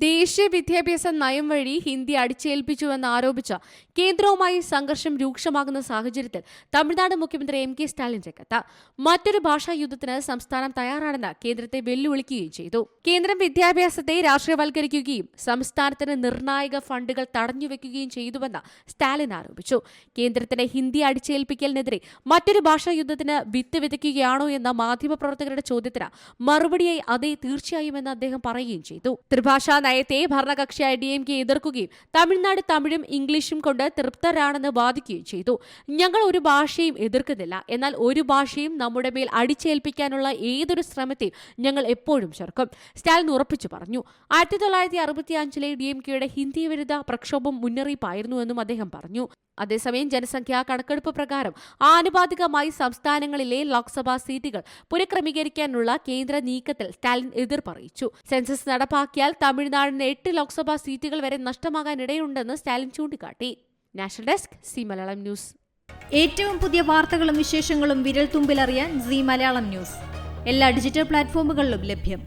ദേശീയ വിദ്യാഭ്യാസ നയം വഴി ഹിന്ദി അടിച്ചേൽപ്പിച്ചുവെന്ന് ആരോപിച്ച കേന്ദ്രവുമായി സംഘർഷം രൂക്ഷമാകുന്ന സാഹചര്യത്തിൽ തമിഴ്നാട് മുഖ്യമന്ത്രി എം.കെ. സ്റ്റാലിൻ രംഗത്ത്. മറ്റൊരു ഭാഷാ യുദ്ധത്തിന് സംസ്ഥാനം തയ്യാറാണെന്ന് കേന്ദ്രത്തെ വെല്ലുവിളിക്കുകയും ചെയ്തു. കേന്ദ്രം വിദ്യാഭ്യാസത്തെ രാഷ്ട്രീയവൽക്കരിക്കുകയും സംസ്ഥാനത്തിന് നിർണായക ഫണ്ടുകൾ തടഞ്ഞുവെക്കുകയും ചെയ്തുവെന്ന് സ്റ്റാലിൻ ആരോപിച്ചു. കേന്ദ്രത്തിന് ഹിന്ദി അടിച്ചേൽപ്പിക്കലിനെതിരെ മറ്റൊരു ഭാഷാ യുദ്ധത്തിന് വിത്ത് വിതയ്ക്കുകയാണോ എന്ന മാധ്യമപ്രവർത്തകരുടെ ചോദ്യത്തിന് മറുപടിയായി അതെ, തീർച്ചയായുമെന്ന് അദ്ദേഹം പറയുകയും ചെയ്തു. ത്രിഭാഷാ നയത്തെ ഭരണകക്ഷിയായ DMK എതിർക്കുകയും തമിഴ്നാട് തമിഴും ഇംഗ്ലീഷും കൊണ്ട് തൃപ്തരാണെന്ന് വാദിക്കുകയും ചെയ്തു. ഞങ്ങൾ ഒരു ഭാഷയും എതിർക്കുന്നില്ല, എന്നാൽ ഒരു ഭാഷയും നമ്മുടെ മേൽ അടിച്ചേൽപ്പിക്കാനുള്ള ഏതൊരു ശ്രമത്തെയും ഞങ്ങൾ എപ്പോഴും ചെറുക്കും, സ്റ്റാലിൻ ഉറപ്പിച്ചു പറഞ്ഞു. 1965 DMKയുടെ ഹിന്ദി വിരുദ്ധ പ്രക്ഷോഭം മുന്നറിയിപ്പായിരുന്നുവെന്നും അദ്ദേഹം പറഞ്ഞു. അതേസമയം ജനസംഖ്യാ കണക്കെടുപ്പ് പ്രകാരം ആനുപാതികമായി സംസ്ഥാനങ്ങളിലെ ലോക്സഭാ സീറ്റുകൾ പുനഃക്രമീകരിക്കാനുള്ള കേന്ദ്ര നീക്കത്തിൽ സ്റ്റാലിൻ എതിർപ്പറിയിച്ചു. സെൻസസ് നടപ്പാക്കിയാൽ തമിഴ്നാടിന് 8 ലോക്സഭാ സീറ്റുകൾ വരെ നഷ്ടമാകാനിടയുണ്ടെന്ന് സ്റ്റാലിൻ ചൂണ്ടിക്കാട്ടി. National desk C Malayalam news. ഏറ്റവും പുതിയ വാർത്തകളും വിശേഷങ്ങളും വിരൽ തുമ്പിലറിയാൻ സി മലയാളം ന്യൂസ് എല്ലാ ഡിജിറ്റൽ പ്ലാറ്റ്ഫോമുകളിലും ലഭ്യം.